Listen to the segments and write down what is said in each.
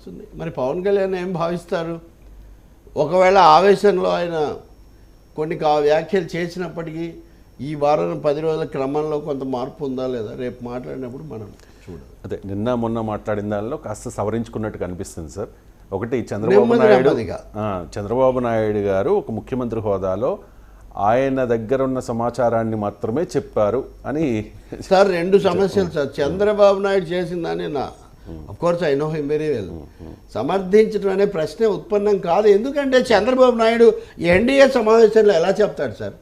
వస్తుంది. మరి పవన్ కళ్యాణ్ ఏం భావిస్తారు? ఒకవేళ ఆవేశంలో ఆయన కొన్ని వ్యాఖ్యలు చేసినప్పటికీ ఈ వారం 10 రోజుల క్రమంలో కొంత మార్పు ఉందా లేదా రేపు మాట్లాడినప్పుడు మనం చూడాలి. అదే నిన్న మొన్న మాట్లాడిన దానిలో కాస్త సవరించుకున్నట్టు కనిపిస్తుంది సార్. ఒకటి చంద్రబాబు నాయుడు గారు ఒక ముఖ్యమంత్రి హోదాలో ఆయన దగ్గర ఉన్న సమాచారాన్ని మాత్రమే చెప్పారు అని. సార్ 2 సమస్యలు సార్. చంద్రబాబు నాయుడు చేసిందని of course I know him very well. సమర్థించడం అనే ప్రశ్నే ఉత్పన్నం కాదు. ఎందుకంటే చంద్రబాబు నాయుడు ఎన్డీఏ సమావేశంలో ఎలా చెప్తాడు సార్?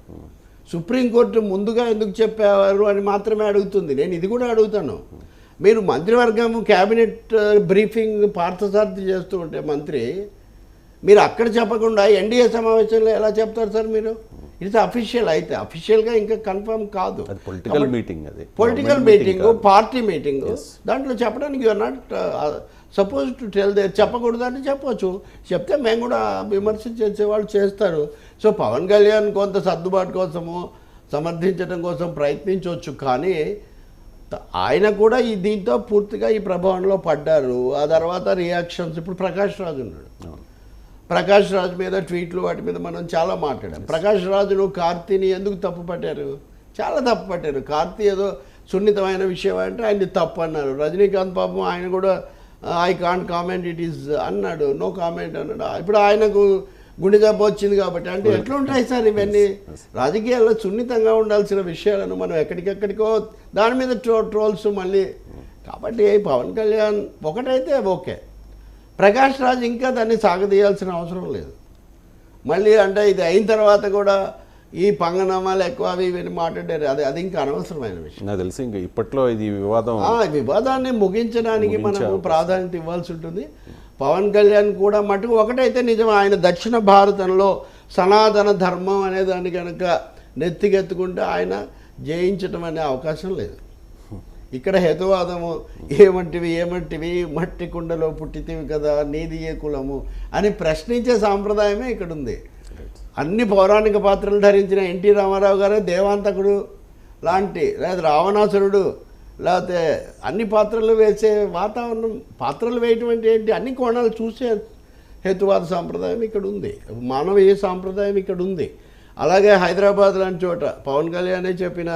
సుప్రీంకోర్టు ముందుగా ఎందుకు చెప్పేవారు అని మాత్రమే అడుగుతుంది. నేను ఇది కూడా అడుగుతాను. మీరు మంత్రివర్గం క్యాబినెట్ బ్రీఫింగ్ పార్థసారథి చేస్తూ ఉంటే మంత్రి, మీరు అక్కడ చెప్పకుండా ఎన్డీఏ సమావేశంలో ఎలా చెప్తారు సార్ మీరు? It's official. అయితే అఫీషియల్గా ఇంకా కన్ఫర్మ్ కాదు. పొలిటికల్ మీటింగ్, అది పొలిటికల్ మీటింగ్, పార్టీ మీటింగ్. దాంట్లో చెప్పడానికి you are not suppose to tell they. చెప్పకూడదు అంటే చెప్పవచ్చు. చెప్తే మేము కూడా విమర్శ చేసేవాళ్ళు చేస్తారు. సో పవన్ కళ్యాణ్ కొంత సర్దుబాటు కోసము సమర్థించడం కోసం ప్రయత్నించవచ్చు. కానీ ఆయన కూడా దీంతో పూర్తిగా ఈ ప్రభావంలో పడ్డారు. ఆ తర్వాత రియాక్షన్స్. ఇప్పుడు ప్రకాష్ రాజు ఉన్నాడు. ప్రకాష్ రాజు మీద ట్వీట్లు వాటి మీద మనం చాలా మాట్లాడాం. ప్రకాష్ రాజును కార్తీని ఎందుకు తప్పు పట్టారు? చాలా తప్పు పట్టారు. కార్తీ ఏదో సున్నితమైన విషయం అంటే ఆయన్ని తప్పు అన్నారు. రజనీకాంత్ పాపం ఆయన కూడా I can't comment it is అన్నాడు. నో కామెంట్ అన్నాడు. ఇప్పుడు ఆయనకు గుండె జబ్బు వచ్చింది కాబట్టి. అంటే ఎట్లా ఉంటాయి సార్ ఇవన్నీ? రాజకీయాల్లో సున్నితంగా ఉండాల్సిన విషయాలను మనం ఎక్కడికెక్కడికో దాని మీద ట్రోల్స్ మళ్ళీ. కాబట్టి పవన్ కళ్యాణ్ ఒకటైతే ఓకే, ప్రకాష్ రాజ్ ఇంకా దాన్ని సాగదీయాల్సిన అవసరం లేదు. మళ్ళీ అంటే ఇది అయిన తర్వాత కూడా ఈ పంగనామాలు ఎక్కువ అవి ఇవన్నీ మాట్లాడారు. అది ఇంకా అనవసరమైన విషయం. నాకు తెలిసి ఇంకా ఇప్పట్లో ఇది వివాదాన్ని ముగించడానికి మనం ప్రాధాన్యత ఇవ్వాల్సి ఉంటుంది. పవన్ కళ్యాణ్ కూడా మటుకు ఒకటైతే నిజం, ఆయన దక్షిణ భారతంలో సనాతన ధర్మం అనే దాన్ని కనుక నెత్తికెత్తుకుంటే ఆయన జయించడం అనే అవకాశం లేదు. ఇక్కడ హేతువాదము ఏమంటివి మట్టి కుండలో పుట్టితివి కదా నీది ఏ కులము అని ప్రశ్నించే సాంప్రదాయమే ఇక్కడ ఉంది. అన్ని పౌరాణిక పాత్రలు ధరించిన ఎన్టీ రామారావు గారు దేవాంతకుడు లాంటి, లేదా రావణాసురుడు, లేకపోతే అన్ని పాత్రలు వేసే వాతావరణం, పాత్రలు వేయటం అంటే ఏంటి, అన్ని కోణాలు చూసే హేతువాద సాంప్రదాయం ఇక్కడ ఉంది. మానవీయ సాంప్రదాయం ఇక్కడ ఉంది. అలాగే హైదరాబాద్ లాంటి చోట పవన్ కళ్యాణే చెప్పిన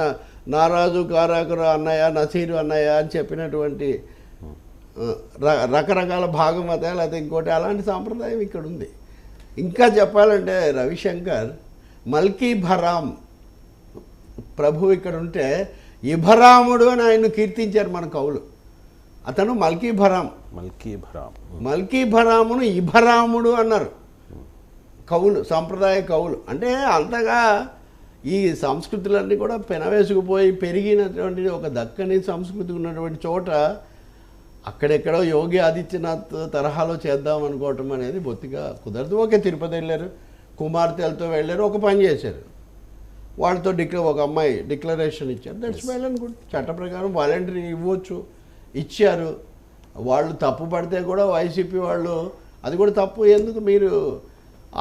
నారాజు కారాకుర అన్నయ్య, నసీరు అన్నయ్య అని చెప్పినటువంటి రకరకాల భాగమత, లేకపోతే ఇంకోటి అలాంటి సాంప్రదాయం ఇక్కడ ఉంది. ఇంకా చెప్పాలంటే రవిశంకర్ మల్కీ భరామ్ ప్రభు ఇక్కడ ఉంటే ఇభరాముడు అని ఆయన్ను కీర్తించారు మన కవులు. అతను మల్కీ భరామును ఇభరాముడు అన్నారు కవులు, సాంప్రదాయ కవులు. అంటే అంతగా ఈ సంస్కృతులన్నీ కూడా పెనవేసుకుపోయి పెరిగినటువంటి ఒక దక్కని సంస్కృతి ఉన్నటువంటి చోట అక్కడెక్కడో యోగి ఆదిత్యనాథ్ తరహాలో చేద్దాం అనుకోవటం అనేది బొత్తిగా కుదరదు. ఓకే, తిరుపతి వెళ్ళారు, కుమార్తెలతో వెళ్ళారు, ఒక పని చేశారు, వాళ్ళతో ఒక అమ్మాయి డిక్లరేషన్ ఇచ్చారు, దట్స్ వెల్ అండ్ గుడ్. చట్ట ప్రకారం వాలంటరీ ఇవ్వచ్చు, ఇచ్చారు. వాళ్ళు తప్పు పడితే కూడా వైసీపీ వాళ్ళు అది కూడా తప్పు, ఎందుకు మీరు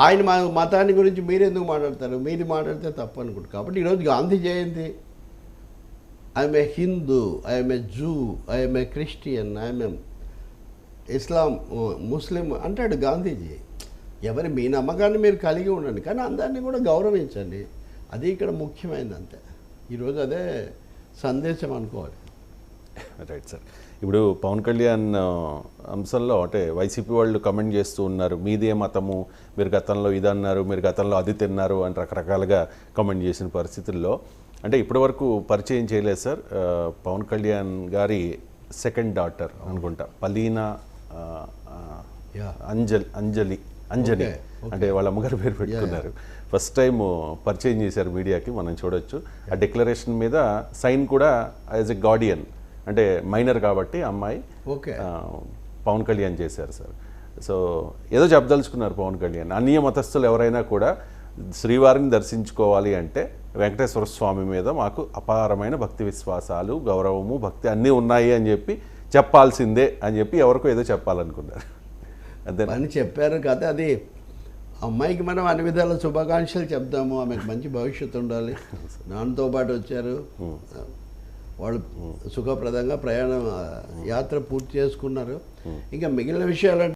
ఆయన మతాన్ని గురించి మీరు ఎందుకు మాట్లాడతారు, మీది మాట్లాడితే తప్పు అనుకుంటారు. కాబట్టి ఈరోజు గాంధీ జయంతి, I'm a Hindu, I'm a Jew, I'm a Christian, I'm a Islam, Muslim అంటాడు గాంధీజీ. ఎవరి మీ నమ్మకాన్ని మీరు కలిగి ఉండండి, కానీ అందరినీ కూడా గౌరవించండి. అది ఇక్కడ ముఖ్యమైనది అంతే. ఈరోజు అదే సందేశం అనుకోవాలి. Right sir. ఇప్పుడు పవన్ కళ్యాణ్ అంశంలో అంటే వైసీపీ వాళ్ళు కమెంట్ చేస్తూ ఉన్నారు, మీదే మతము, మీరు గతంలో ఇది అన్నారు, మీరు గతంలో అది తిన్నారు అని రకరకాలుగా కమెంట్ చేసిన పరిస్థితుల్లో అంటే ఇప్పటి వరకు పరిచయం చేయలేదు సార్. పవన్ కళ్యాణ్ గారి సెకండ్ డాటర్ అనుకుంటా, పలీనా అంజలి అంటే వాళ్ళ అమ్మగారి పేరు పెట్టుకున్నారు. ఫస్ట్ టైం పరిచయం చేశారు మీడియాకి, మనం చూడొచ్చు. ఆ డిక్లరేషన్ మీద సైన్ కూడా యాజ్ ఎ గార్డియన్, అంటే మైనర్ కాబట్టి అమ్మాయి పవన్ కళ్యాణ్ చేశారు సార్. సో ఏదో చెప్పదలుచుకున్నారు పవన్ కళ్యాణ్. అన్య మతస్థులు ఎవరైనా కూడా శ్రీవారిని దర్శించుకోవాలి అంటే వెంకటేశ్వర స్వామి మీద మాకు అపారమైన భక్తి విశ్వాసాలు, గౌరవము, భక్తి అన్నీ ఉన్నాయి అని చెప్పాల్సిందే అని చెప్పి ఎవరికో ఏదో చెప్పాలనుకున్నారు. అదే అని చెప్పారు కదా. అది అమ్మాయికి మనం అన్ని విధాల శుభాకాంక్షలు చెప్దాము, ఆమెకు మంచి భవిష్యత్తు ఉండాలి. నాన్నతో పాటు వచ్చారు, వాళ్ళు సుఖప్రదంగా ప్రయాణం యాత్ర పూర్తి చేసుకున్నారు. ఇంకా మిగిలిన విషయాలు